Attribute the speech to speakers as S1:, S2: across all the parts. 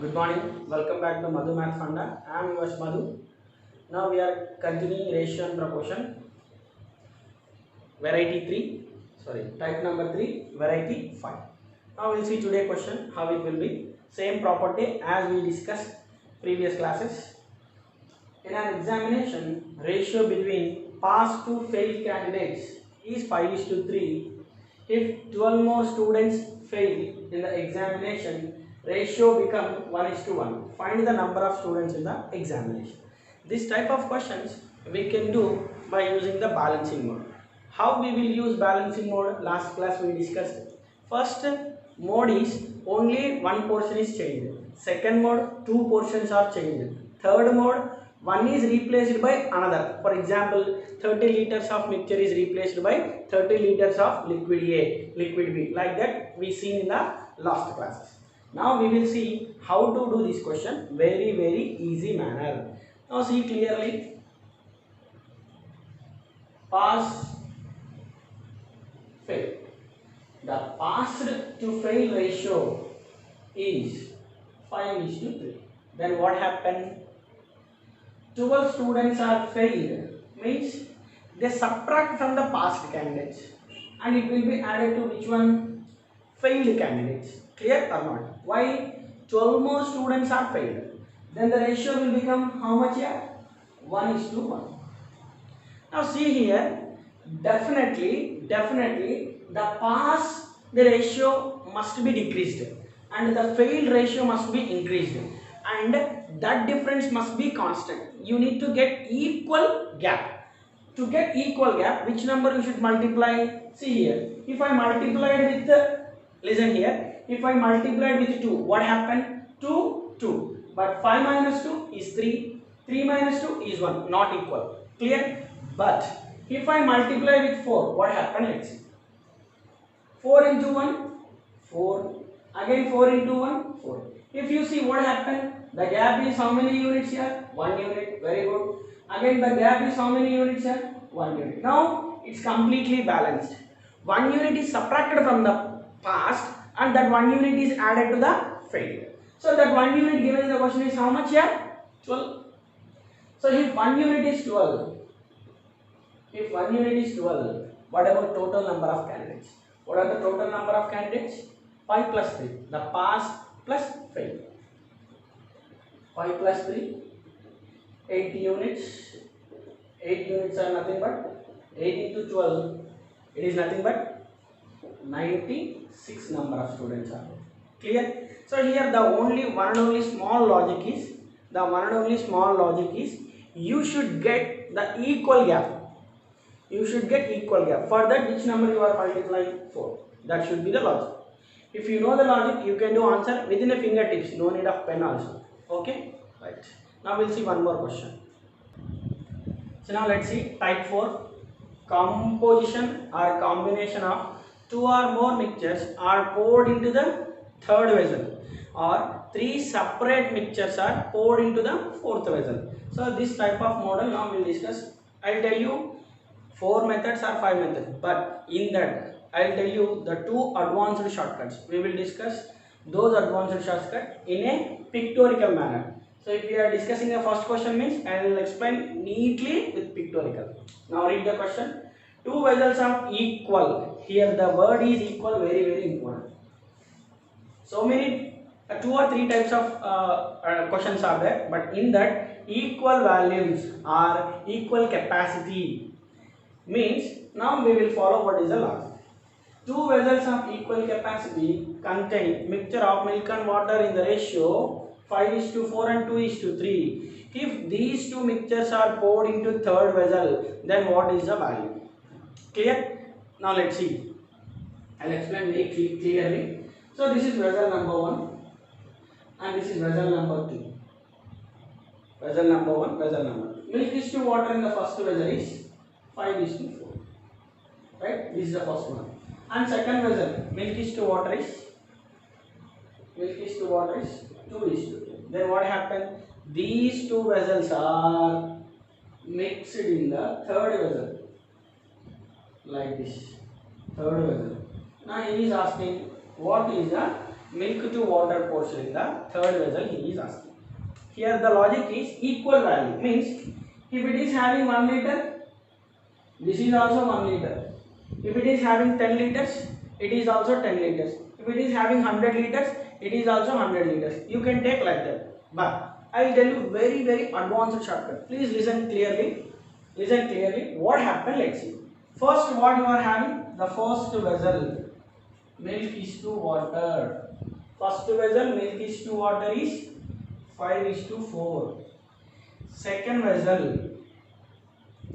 S1: Good morning. Welcome back to Madhu Math Funda. I am yours Madhu. Now we are continuing ratio and proportion. Variety 3. Sorry, type number 3, variety 5. Now we will see today question how it will be. Same property as we discussed previous classes. In an examination, ratio between pass to fail candidates is 5:3. If 12 more students fail in the examination, ratio become 1:1. Find the number of students in the examination. This type of questions we can do by using the balancing mode. How we will use balancing mode? Last class we discussed. First mode is only one portion is changed. Second mode, two portions are changed. Third mode, one is replaced by another. For example, 30 liters of mixture is replaced by 30 liters of liquid A, liquid B. Like that we seen in the last classes. Now we will see how to do this question very easy manner. Now see clearly. Pass, fail. The passed to fail ratio is 5:3. Then what happened? 12 students are failed, means they subtract from the passed candidates and it will be added to which one? Failed candidates. Clear or not? Why? 12 more students are failed. Then the ratio will become how much here? 1:1. Now see here, definitely the the ratio must be decreased and the failed ratio must be increased, and that difference must be constant. You need to get equal gap. To get equal gap, which number you should multiply? See here, if I multiplied with listen here, if I multiplied with 2, what happened? 2, but 5 minus 2 is 3, 3 minus 2 is 1, not equal. Clear? But if I multiply with 4, what happened? Let's see. 4 into 1, 4. Again 4 into 1, 4. If you see what happened, the gap is how many units here? 1 unit. Very good. Again the gap is how many units here? 1 unit. Now it's completely balanced. 1 unit is subtracted from the past and that 1 unit is added to the failure. So that 1 unit given in the question is how much here? 12. So if 1 unit is 12, what about total number of candidates? What are the total number of candidates? 5 plus 3, the pass plus fail. 5 plus 3, 8 units. 8 units are nothing but 8 into 12. It is nothing but 96 number of students are there. Clear? So here the one and only small logic is you should get the equal gap. You should get equal gap. For that, which number you are multiplying? 4. That should be the logic. If you know the logic, you can do answer within a fingertips. No need of pen also. Okay? Right. Now we'll see one more question. So now let's see type 4. Composition or combination of 2 or more mixtures are poured into the third vessel, or 3 separate mixtures are poured into the fourth vessel. So this type of model now we'll discuss. I'll tell you 4 methods or 5 methods, but in that I'll tell you the 2 advanced shortcuts. We will discuss those advanced shortcuts in a pictorial manner. So if we are discussing the first question, means I will explain neatly with pictorial. Now read the question. 2 vessels are equal. Here the word is equal, very important. So many 2 or 3 types of questions are there, but in that equal volumes or equal capacity means now we will follow what is the law. 2 vessels of equal capacity contain mixture of milk and water in the ratio 5:4 and 2:3. If these 2 mixtures are poured into third vessel, then what is the value? Clear? Now let's see. I'll explain very clearly. So this is vessel number 1 and this is vessel number 2. Vessel number 1, vessel number 2. Milk is to water in the first vessel is 5:4. Right? This is the first one. And second vessel, milk is to water is 2:2. Then what happened? These 2 vessels are mixed in the third vessel. Like this. Third vessel. Now he is asking what is the milk to water portion in the third vessel he is asking. Here the logic is equal value, means if it is having 1 liter, this is also 1 liter. If it is having 10 liters, it is also 10 liters. If it is having 100 liters, it is also 100 liters. You can take like that. But I will tell you very advanced shortcut. Please listen clearly. Listen clearly. What happened? Let's see. First, what you are having? The first vessel, milk is to water. First vessel, milk is to water is 5:4. Second vessel,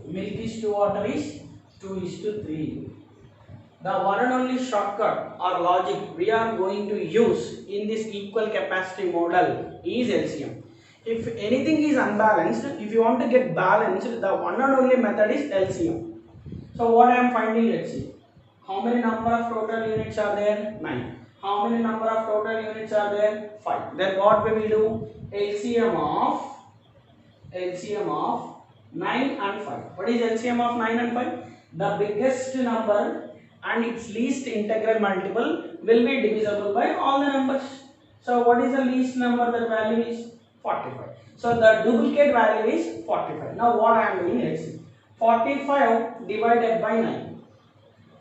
S1: milk is to water is 2:3. The one and only shortcut or logic we are going to use in this equal capacity model is LCM. If anything is unbalanced, if you want to get balanced, the one and only method is LCM. So what I am finding, let's see. How many number of total units are there? 9. How many number of total units are there? 5. Then what we will do? LCM of 9 and 5. What is LCM of 9 and 5? The biggest number and its least integral multiple will be divisible by all the numbers. So what is the least number? That value is 45. So the duplicate value is 45. Now what I am doing, let's see. 45 divided by 9.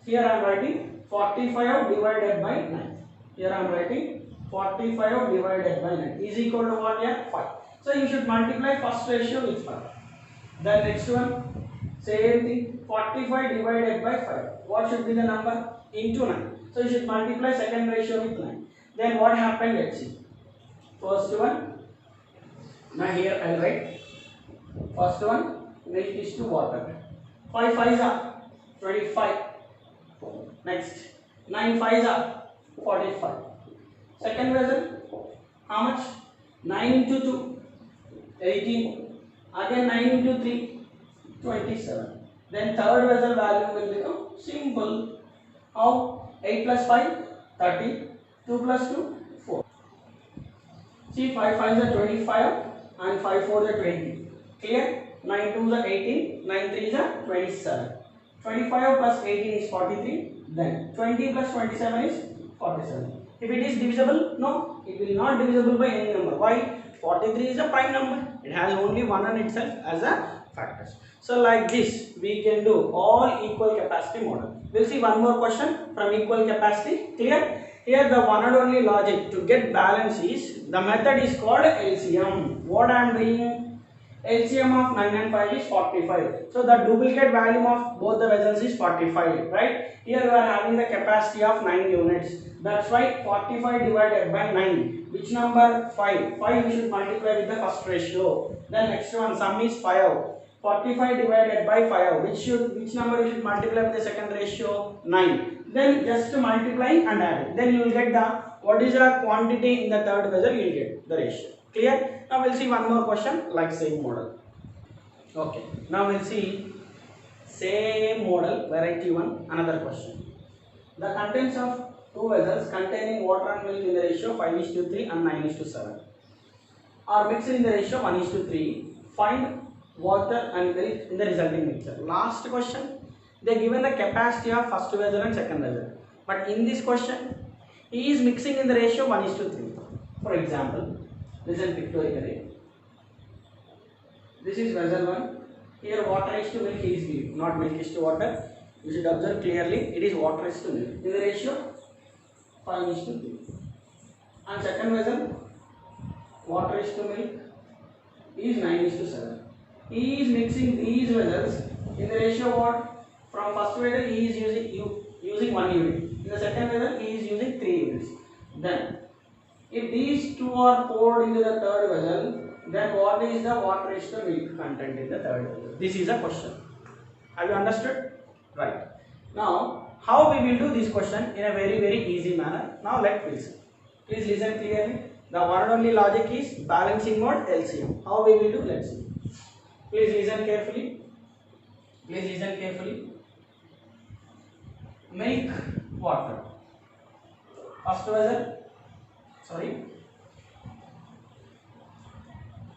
S1: Here I am writing 45 divided by 9. Here I am writing 45 divided by 9 is equal to what? Yeah, 5. So you should multiply first ratio with 5. Then next one, same thing, 45 divided by 5. What should be the number? Into 9. So you should multiply second ratio with 9. Then what happened? Let's see. First one, now here I will write first one, milk is to water. 5 5s are 25. Next, 9 5s are 45. Second vessel, how much? 9 into 2, 18. Again 9 into 3, 27. Then third vessel value will become simple. How? 8 plus 5, 30. 2 plus 2, 4. See, 5 5s are 25 and 5 4s are 20. Clear? 9 2s are 18, 9 3s are 27. 25 plus 18 is 43. Then 20 plus 27 is 47. If it is divisible, no, it will not divisible by any number. Why? 43 is a prime number. It has only one on itself as a factors. So like this, we can do all equal capacity model. We'll see one more question from equal capacity. Clear? Here the one and only logic to get balance is, the method is called LCM. What I am doing? LCM of 9 and 5 is 45. So the duplicate value of both the vessels is 45, right? Here we are having the capacity of 9 units. That's why 45 divided by 9. Which number? 5. 5 we should multiply with the first ratio. Then next one, sum is 5. 45 divided by 5. Which number we should multiply with the second ratio? 9. Then just multiply and add. Then you will get the, what is the quantity in the third vessel, you will get the ratio. Clear? Now we'll see one more question like same model. Okay. Now we'll see same model, variety 1, another question. The contents of two vessels containing water and milk in the ratio 5:3 and 9:7 are mixed in the ratio 1:3. Find water and milk in the resulting mixture. Last question, they given the capacity of first vessel and second vessel. But in this question, he is mixing in the ratio 1:3. For example, listen pictorially. This is vessel 1. Here water is to milk is given, not milk is to water. You should observe clearly, it is water is to milk. In the ratio 5:3. And second vessel, water is to milk is 9:7. He is mixing these vessels in the ratio what? From first vessel he is using 1 unit. In the second vessel he is using 3 units. Then if these two are poured into the third vessel, then what is the water is to milk content in the third vessel? This is a question. Have you understood? Right. Now, how we will do this question in a very easy manner? Now let's listen. Please listen clearly. The one and only logic is balancing mode LCM. How we will do? Let's see. Please listen carefully. Please listen carefully. Milk, water. First vessel. Sorry.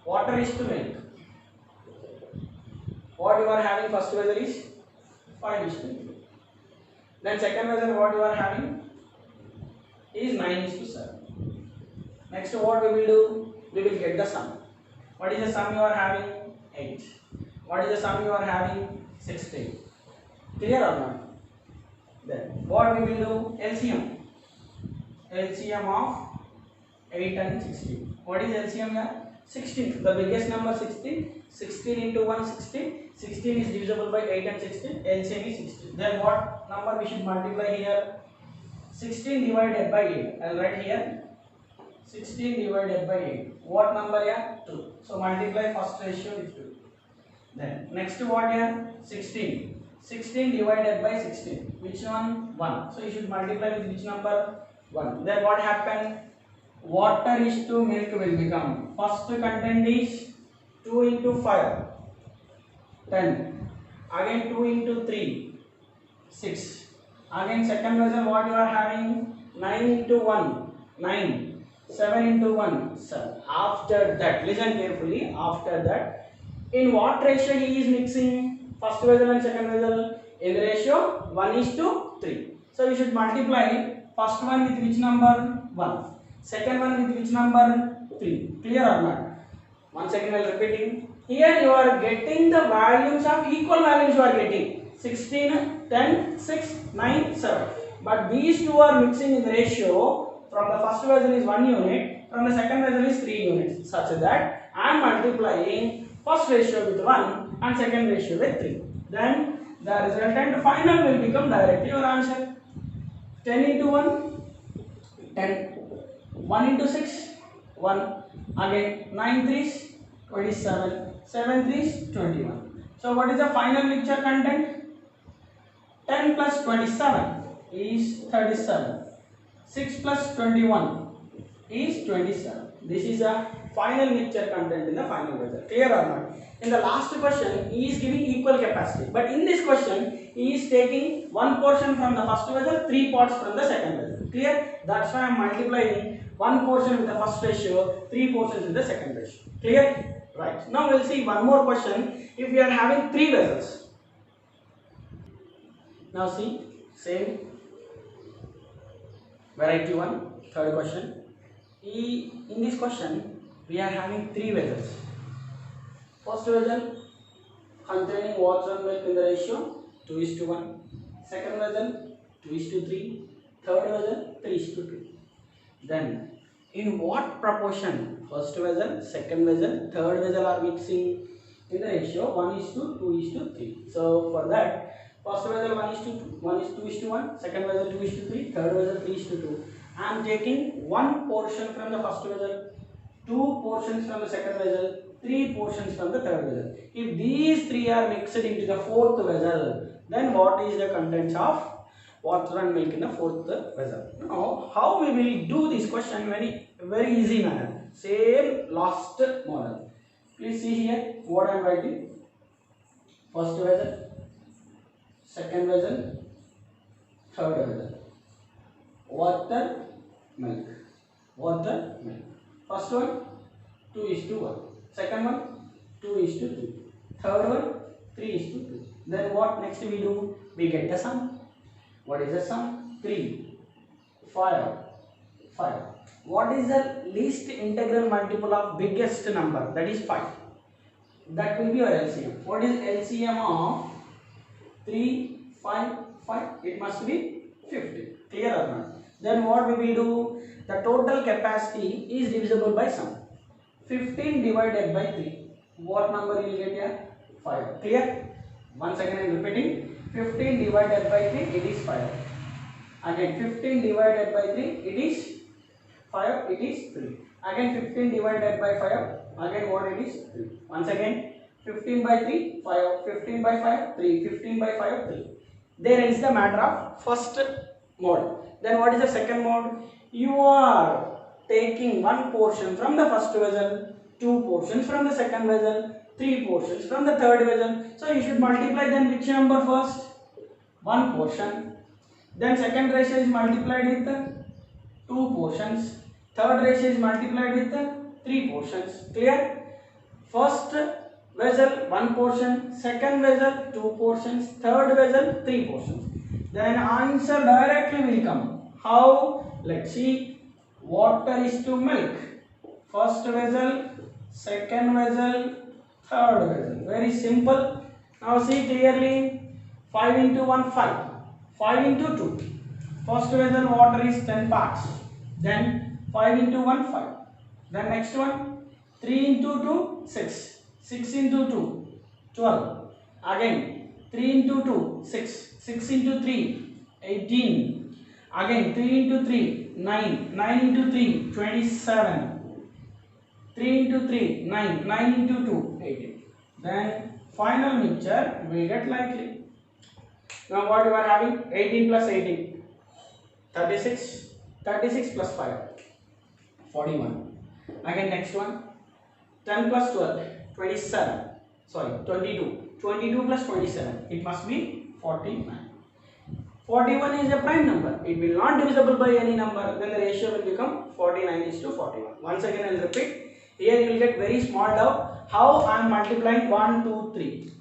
S1: Water is to milk. What you are having first vessel is 5:3. Then second vessel what you are having is 9:7. Next what we will do? We will get the sum. What is the sum you are having? 8. What is the sum you are having? 16. Clear or not? Then what we will do? LCM. LCM of 8 and 16. What is LCM here? 16. The biggest number 16. 16 into 1 16. 16 is divisible by 8 and 16. LCM is 16. Then what number we should multiply here? 16 divided by 8. I will write here 16 divided by 8. What number here? 2. So multiply first ratio with 2. Then next what here? 16. 16 divided by 16. Which one? 1. So you should multiply with which number? 1. Then what happened? Water is to milk will become. First content is 2 into 5. 10. Again 2 into 3. 6. Again second version what you are having? 9 into 1. 9. 7 into 1. 7. After that, listen carefully. After that, in what ratio he is mixing? First vessel and second vessel? In the ratio 1 is to 3. So you should multiply first one with which number? 1. Second one with which number? 3. Clear or not? Once again I am repeating. Here you are getting the values of equal values you are getting. 16, 10, 6, 9, 7. But these two are mixing in the ratio. From the first vessel is 1 unit. From the second vessel is 3 units. Such that I am multiplying first ratio with 1 and second ratio with 3. Then the resultant final will become directly your answer. 10 into 1, 10. 1 into 6, 1. Again 9 3s, 27. 7 3s, 21. So what is the final mixture content? 10 plus 27 is 37. 6 plus 21 is 27. This is a final mixture content in the final result. Clear or not? In the last question, he is giving equal capacity. But in this question, he is taking one portion from the first vessel, 3 parts from the second vessel. Clear? That's why I am multiplying one portion with the first ratio, 3 portions with the second ratio. Clear? Right. Now we will see one more question. If we are having 3 vessels. Now see, same variety 1, third question. In this question, we are having 3 vessels. First vessel containing water and milk in the ratio 2:1. Second vessel 2:3. Third vessel 3:2. Then, in what proportion first vessel, second vessel, third vessel are mixing in the ratio 1:2, 2:3. So for that, first vessel 1:2:1, second vessel 2:3, third vessel 3:2. I am taking one portion from the first vessel, 2 portions from the second vessel, 3 portions from the third vessel. If these 3 are mixed into the fourth vessel, then what is the contents of water and milk in the fourth vessel? Now, how we will do this question? Very easy manner. Same last model. Please see here what I am writing. First vessel, second vessel, third vessel. Water, milk. Water, milk. First one 2:1. Second one 2:2. Third one 3:2. Then what next we do? We get the sum. What is the sum? 3, 5, 5. What is the least integral multiple of biggest number? That is 5. That will be your LCM. What is LCM of 3, 5, 5? It must be 50. Clear or not? Then what we will do? The total capacity is divisible by sum. 15 divided by 3. What number you will get here? 5. Clear? Once again I am repeating. 15 divided by 3, it is 5. Again 15 divided by 3, it is 5, it is 3. Again 15 divided by 5, again what it is? 3. Once again 15 by 3, 5, 15 by 5, 3, 15 by 5, 3. There ends the matter of first mode. Then what is the second mode? You are taking one portion from the first vessel, 2 portions from the second vessel, 3 portions from the third vessel. So you should multiply then which number first? 1 portion. Then second ratio is multiplied with 2 portions. Third ratio is multiplied with 3 portions. Clear? First vessel 1 portion, second vessel 2 portions, third vessel 3 portions. Then answer directly will come. How? Let's see. water is to milk. First vessel, second vessel, third vessel. Very simple. Now see clearly. 5 into 1, 5. 5 into 2. First vessel water is 10 parts. Then 5 into 1, 5. Then next one, 3 into 2, 6. 6 into 2, 12. Again, 3 into 2, 6. 6 into 3, 18. Again, 3 into 3, 9. 9 into 3, 27. 3 into 3, 9. 9 into 2, 18. Then final mixture we get likely. Now what you are having? 18 plus 18. 36. 36 plus 5. 41. Again next one. 10 plus 12. 27. Sorry, 22. 22 plus 27. It must be 49. 41 is a prime number. It will not divisible by any number. Then the ratio will become 49 is to 41. Once again I will repeat. Here you will get very small doubt. How I am multiplying 1, 2, 3.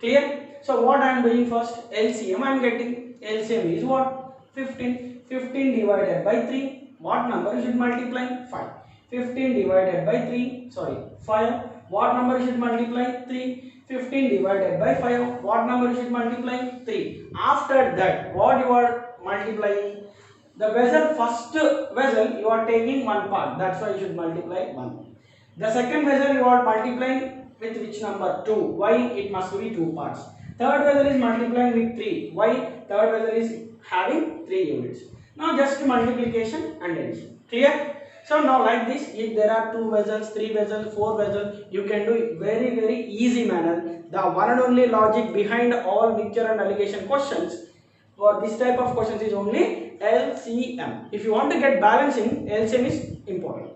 S1: Clear? So what I am doing first? LCM I am getting. LCM is what? 15. 15 divided by 3. What number you should multiply? 5. 15 divided by 3. Sorry, 5. What number you should multiply? 3. 15 divided by 5. What number you should multiply? 3. After that, what you are multiplying? The vessel, first vessel you are taking one part. That's why you should multiply 1. The second vessel you are multiplying with which number? 2. Why? It must be 2 parts. Third vessel is multiplying with 3. Why? Third vessel is having 3 units. Now just multiplication and addition. Clear? So now like this, if there are 2 vessels, 3 vessels, 4 vessels, you can do it very easy manner. The one and only logic behind all mixture and allocation questions for this type of questions is only LCM. If you want to get balancing, LCM is important.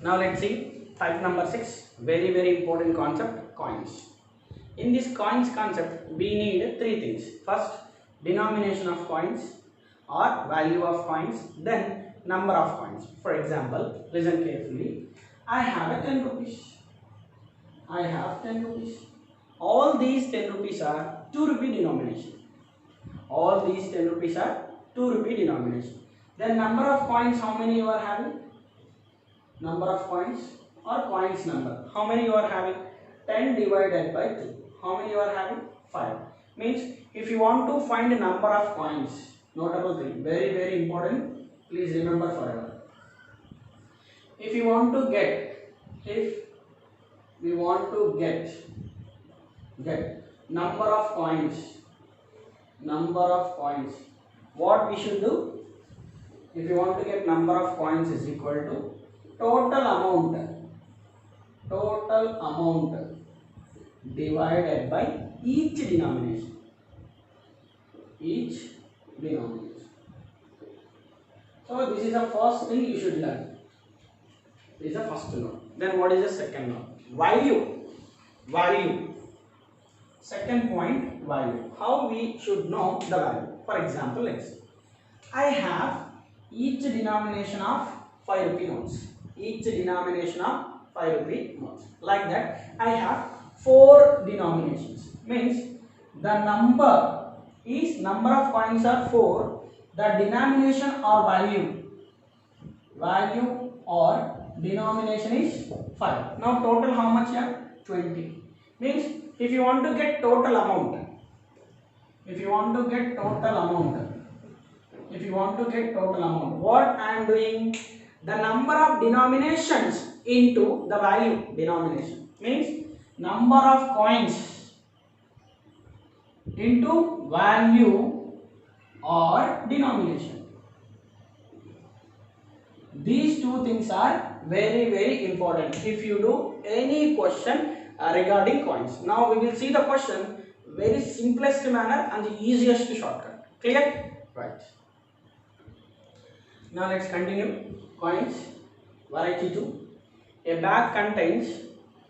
S1: Now let's see type number 6. Very important concept, coins. In this coins concept, we need 3 things. First, denomination of coins or value of coins, then number of coins. For example, listen carefully. I have a 10 rupees. I have 10 rupees. All these 10 rupees are 2 rupee denomination. All these 10 rupees are 2 rupee denomination. Then number of coins, how many you are having? Number of coins or coins number. How many you are having? 10 divided by 2. How many you are having? 5. Means if you want to find a number of coins, notable thing, very important, please remember forever. If we want to get number of coins, what we should do? If you want to get number of coins is equal to total amount divided by each denomination. So this is the first thing you should learn. This is the first law. Then what is the second law? Value. Second point, value. How we should know the value? For example, let's see. I have each denomination of 5 rupee notes. Each denomination of 5 rupee notes. Like that, I have 4 denominations. Means the number of coins are 4. The denomination or value or denomination is 5. Now total how much here? 20. Means if you want to get total amount, what I am doing? The number of denominations into the value denomination. Means number of coins into value or denomination. These two things are very important if you do any question regarding coins. Now we will see the question very simplest manner and the easiest shortcut. Clear? Right. Now let's continue. Coins, variety 2. A bag contains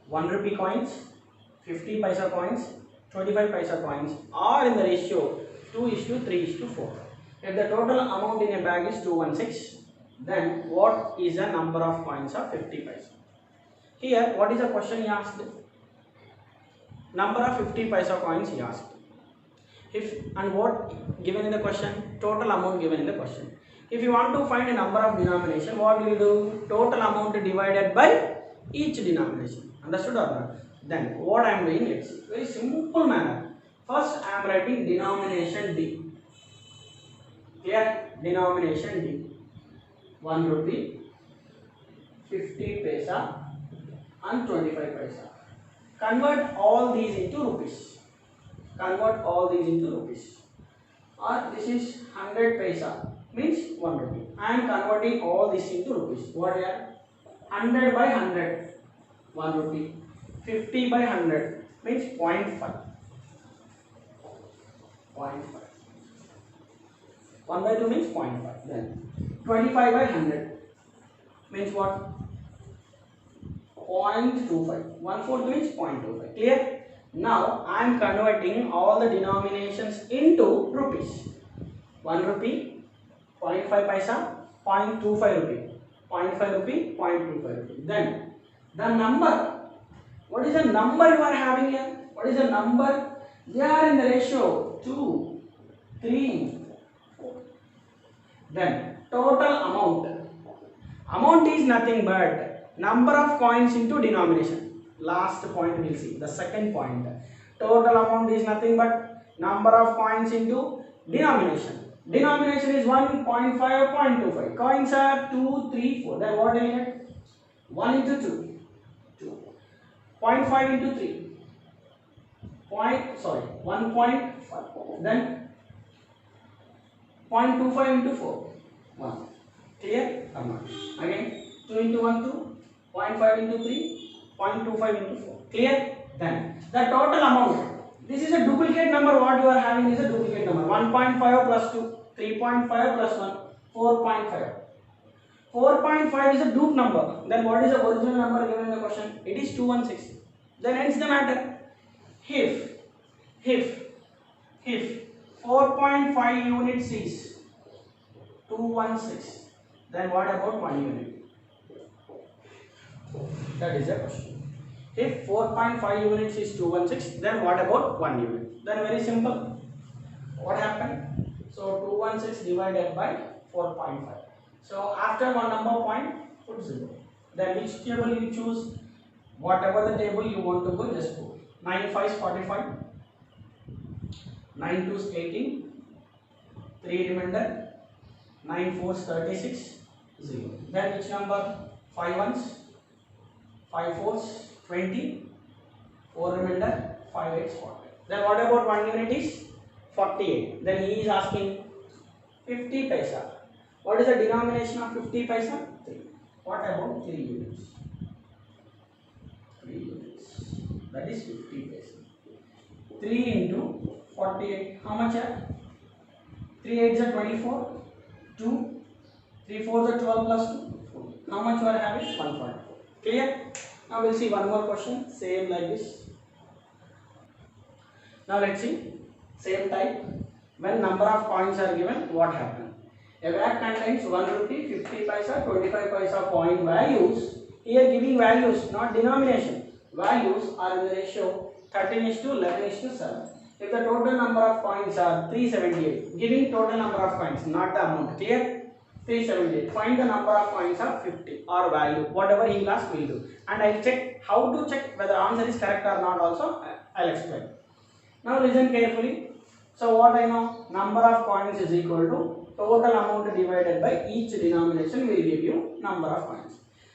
S1: 1 rupee coins, 50 paisa coins, 25 paisa coins, or in the ratio 2:3:4. If the total amount in a bag is 216, then what is the number of coins of 50 paisa? Here, what is the question he asked? Number of 50 paisa coins he asked. And what given in the question? Total amount given in the question. If you want to find a number of denomination, what do you do? Total amount divided by each denomination. Understood or not? Then what I am doing, let's see. Very simple manner. First I am writing denomination D. Here denomination D. 1 rupee, 50 paisa and 25 paisa. Convert all these into rupees. Convert all these into rupees. Or this is 100 paisa means 1 rupee. I am converting all this into rupees. What here? 100 by 100, 1 rupee. 50 by 100 means 0.5. 0.5. 1 by 2 means 0.5. Then 25 by 100 means what? 0.25. 1/4 means 0.25. Clear? Now I am converting all the denominations into rupees. 1 rupee, 0.5 paisa, 0.25 rupee, 0.5 rupee, 0.25 rupee. Then the number. What is the number you are having here? What is the number? They are in the ratio 2, 3, 4. Then total amount. Amount is nothing but number of coins into denomination. Last point we will see. The second point. Total amount is nothing but number of coins into denomination. Denomination is 1, 0.5 or 0.25. Coins are 2, 3, 4. Then what do you get? 1 into 2. 2. 0.5 into 3. 1.5. Then 0.25 into 4. 1. Clear or not? Again 2 into 1 2. 0.5 into 3. 0.25 into 4. Clear? Then the total amount. This is a duplicate number. What you are having is a duplicate number. 1.5 plus 2. 3.5 plus 1. 4.5. 4.5 is a dupe number. Then what is the original number given in the question? It is 216. Then ends the matter. If 4.5 units is 216, then what about 1 unit? That is the question. If 4.5 units is 216, then what about 1 unit? Then very simple. What happened? So 216 divided by 4.5. So after one number point, put 0. Then which table you choose? Whatever the table you want to go, just go. 9 5 is 45. 9 2 is 18. 3 remainder. 9 4 is 36. 0. Then which number? 5 1s. 5 4s 20. 4 remainder. 5 8 is 40. Then what about 1 unit is 48. Then he is asking 50 paisa. What is the denomination of 50 paisa? 3. What about 3 units? 3 units. That is 50 paisa. 3 into 48. How much? 3 8s are 24. 2. 3 4s are 12 plus 2. 4. How much you are having? 1.4. Clear? Now we'll see one more question. Same like this. Now let's see. Same type. When number of coins are given, what happens? A bag contains 1 rupee, 50 paisa, 25 paisa coin values. Here giving values, not denomination. Values are in the ratio 13:11:7. If the total number of coins are 378, giving total number of coins, not the amount. Clear? 378. Find the number of coins of 50 or value. Whatever he will ask, we will do. And I will check how to check whether answer is correct or not also. I will explain. Now listen carefully. So what I know? Number of coins is equal to total amount divided by each denomination will give you number of coins.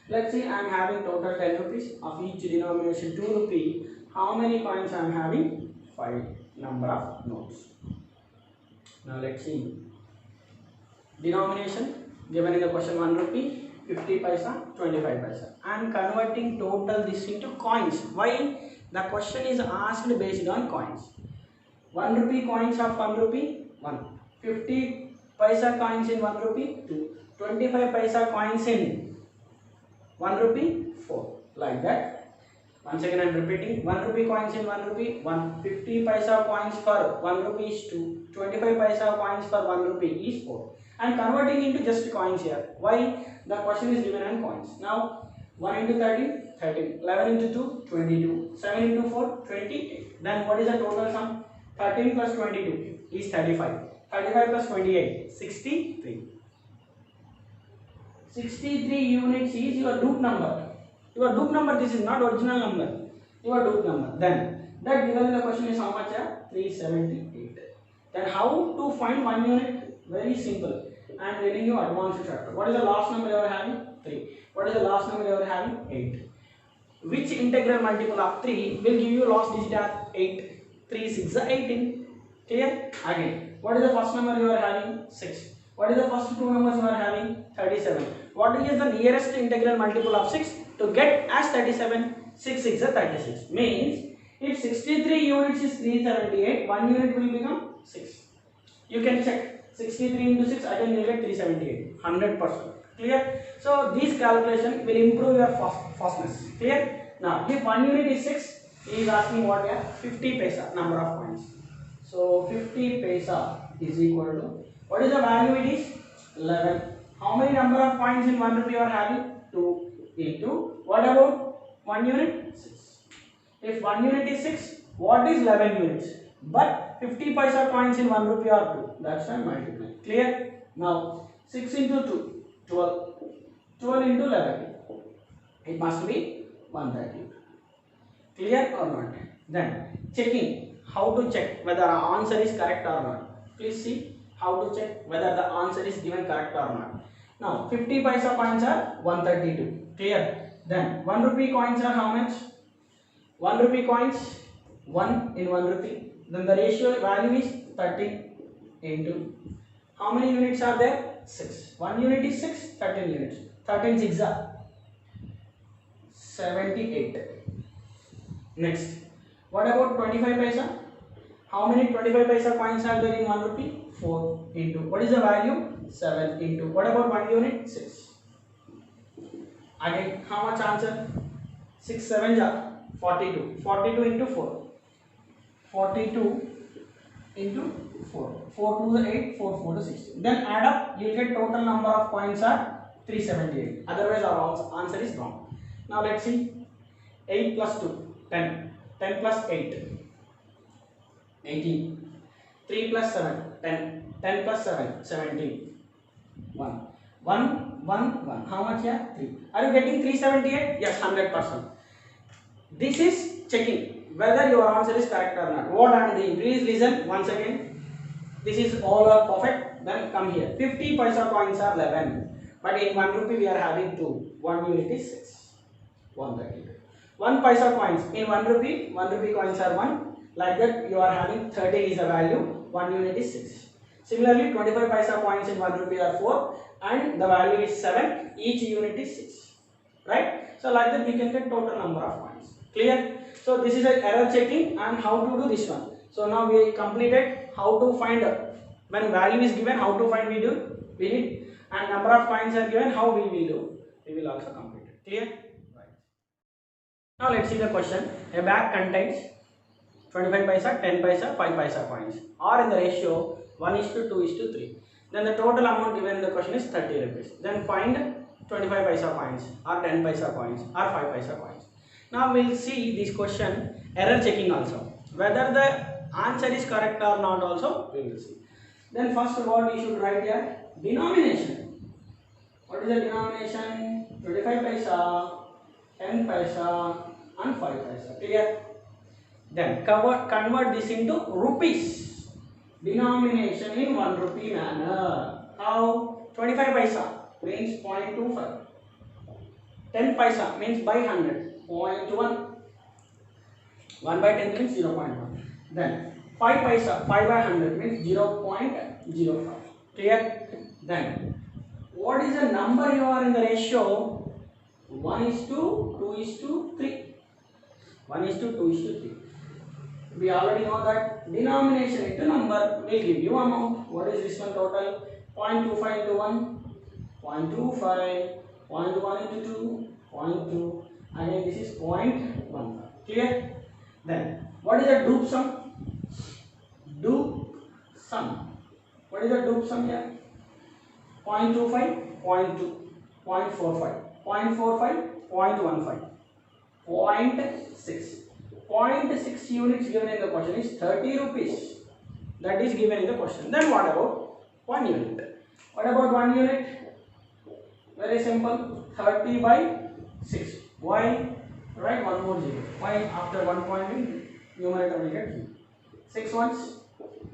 S1: Let's see, I am having total 10 rupees. Of each denomination 2 rupee. How many coins I am having? 5 number of notes. Now let's see. Denomination given in the question 1 rupee, 50 paisa, 25 paisa. I am converting total this into coins. Why? The question is asked based on coins. 1 rupee coins of 1 rupee, 1. 50 paisa coins in 1 rupee, 2. 25 paisa coins in 1 rupee, 4. Like that. Once again I am repeating. 1 rupee coins in 1 rupee, 1. 50 paisa coins for 1 rupee is 2. 25 paisa coins for 1 rupee is 4. I am converting into just coins here. Why? The question is given on coins. Now 1 into 13, 13. 11 into 2, 22. 7 into 4, 28. Then what is the total sum? 13 plus 22 is 35. 35 plus 28, 63. 63 units is your Duke number. Your Duke number, this is not original number. Your Duke number. Then that given in the question is how much? 378. Then how to find 1 unit? Very simple. I am telling you advanced chapter. What is the last number you are having? 3. What is the last number you are having? 8. Which integral multiple of 3 will give you last digit as 8? 3 6 are 18. Clear? Again, what is the first number you are having? 6. What is the first two numbers you are having? 37. What is the nearest integral multiple of 6 to get as 37? 6 6 are 36. Means if 63 units is 378, 1 unit will become 6. You can check 63 into 6, again you will get 378. 100%. Clear? So this calculation will improve your fastness. Clear? Now if 1 unit is 6, he is asking what? 50 paisa number of points. So 50 paisa is equal to, what is the value? It is 11. How many number of points in 1 rupee you are having? 2 into, what about 1 unit? 6. If 1 unit is 6, what is 11 units? But 50 paisa coins in 1 rupee are 2. That's why multiply. Clear? Now 6 into 2, 12. 12 into 11. It must be 130. Clear or not? Then checking. How to check whether our answer is correct or not. Please see how to check whether the answer is given correct or not. Now 50 paisa coins are 132. Clear? Then 1 rupee coins are how much? 1 rupee coins 1 in 1 rupee. Then the ratio value is 30 into, how many units are there? 6. 1 unit is 6, 13 units. 13 6 are 78. Next, what about 25 paisa? How many 25 paisa coins are there in 1 rupee? 4 into, what is the value? 7 into, what about 1 unit? 6. Again, how much answer? 6 7 are 42. 42 into 4. 42 into 4. 4 to the 8, 4 4 to 16. Then add up, you will get total number of coins are 378. Otherwise our answer is wrong. Now let's see. 8 plus 2, 10. 10 plus 8, 18. 3 plus 7, 10. 10 plus 7, 17. 1. 1, 1, 1. How much here? 3. Are you getting 378? Yes, 100%. This is checking whether your answer is correct or not. What I am doing? Please listen once again. This is all are perfect. Then come here. 50 paisa coins are 11. But in 1 rupee we are having 2. 1 unit is 6. 132. 1 paisa coins in 1 rupee. 1 rupee coins are 1. Like that you are having 30 is the value. 1 unit is 6. Similarly 25 paisa coins in 1 rupee are 4. And the value is 7. Each unit is 6. Right? So like that we can get total number of coins. Clear? So this is an error checking and how to do this one. So now we completed how to find when value is given, how to find we did, and number of coins are given, how we will do. We will also complete it. Clear? Right. Now let's see the question. A bag contains 25 paisa, 10 paisa, 5 paisa coins are in the ratio 1:2:3. Then the total amount given in the question is 30 rupees. Then find 25 paisa coins or 10 paisa coins or 5 paisa coins. Now we will see this question error checking also. Whether the answer is correct or not also we will see. Then first of all we should write here denomination. What is the denomination? 25 paisa, 10 paisa and 5 paisa. Clear? Then convert this into rupees. Denomination in 1 rupee manner. How? 25 paisa means 0.25. 10 paisa means by 100. 0.1. 1 by 10 means 0.1. Then 5 paisa, 5 by 100 means 0.05. Clear? Then what is the number you are in the ratio? 1:2:3. 1:2:3. We already know that denomination into number will give you amount. What is this one total? 0.25 into 1, 0.25, 0.1 into 2, 0.2. Again this is 0.1. Clear? Then what is the dupe sum? Dupe sum. What is the dupe sum here? 0.25, 0.2, 0.45, 0.45, 0.15, 0.6. 0.6 units given in the question is 30 rupees. That is given in the question. Then what about 1 unit? What about 1 unit? Very simple. 30 by 6. Why? Write one more 0. Why? After 1 point in numerator will get 0. 6 ones,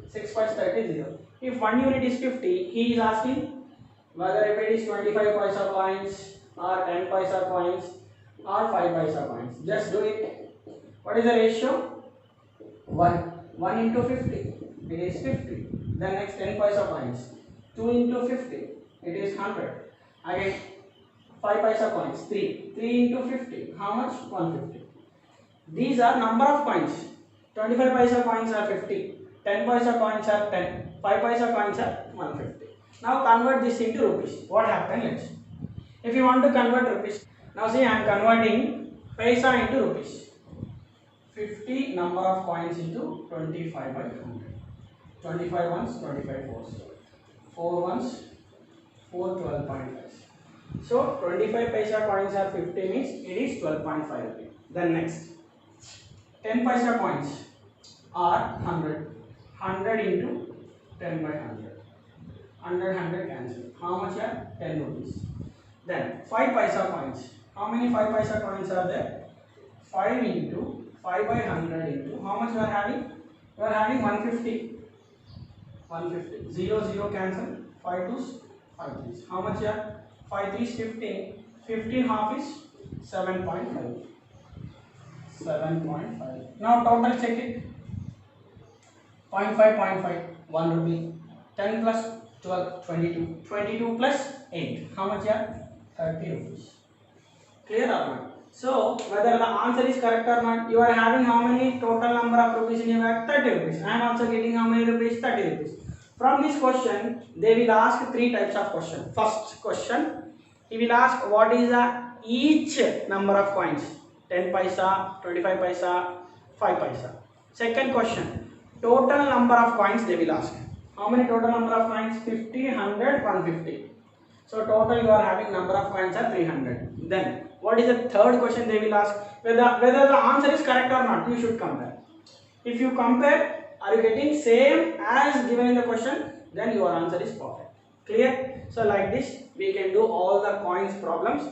S1: 6 5 30 0. If 1 unit is 50, he is asking whether if it is 25 paisa coins or 10 paisa coins or 5 paisa coins. Just do it. What is the ratio? 1. 1 into 50. It is 50. Then next 10 paisa coins. 2 into 50. It is 100. Again 5 paisa coins. 3. 3 into 50. How much? 150. These are number of coins. 25 paisa coins are 50. 10 paisa coins are 10. 5 paisa coins are 150. Now convert this into rupees. What happened? Let's see. If you want to convert rupees, now see I am converting paisa into rupees. 50 number of coins into 25 by 100. 25 ones, 25 fours. 4 ones, 4 12.5. So 25 paisa coins are 50 means it is 12.5 rupees. Then next 10 paisa coins are 100. 100 into 10 by 100. 100 cancel. How much are 10 rupees. Then 5 paisa coins. How many 5 paisa coins are there? 5 into 5 by 100 into how much you are having? You are having 150. 150. 0 0 cancel. 5 2s 5 3s. How much are? 5 3s 15. 15 half is 7.5. 7.5. Now total check it. 0.5 0.5 1 rupee. 10 plus 12 22. 22 plus 8. How much are? 30 rupees. Clear or not? So whether the answer is correct or not, you are having how many total number of rupees in your bag? 30 rupees. I am also getting how many rupees? 30 rupees. From this question, they will ask 3 types of question. First question, he will ask what is the each number of coins? 10 paisa, 25 paisa, 5 paisa. Second question, total number of coins they will ask. How many total number of coins? 50, 100, 150. So total you are having number of coins are 300. Then what is the third question they will ask? Whether the answer is correct or not, you should compare. If you compare, are you getting same as given in the question? Then your answer is perfect. Clear? So like this we can do all the coins problems.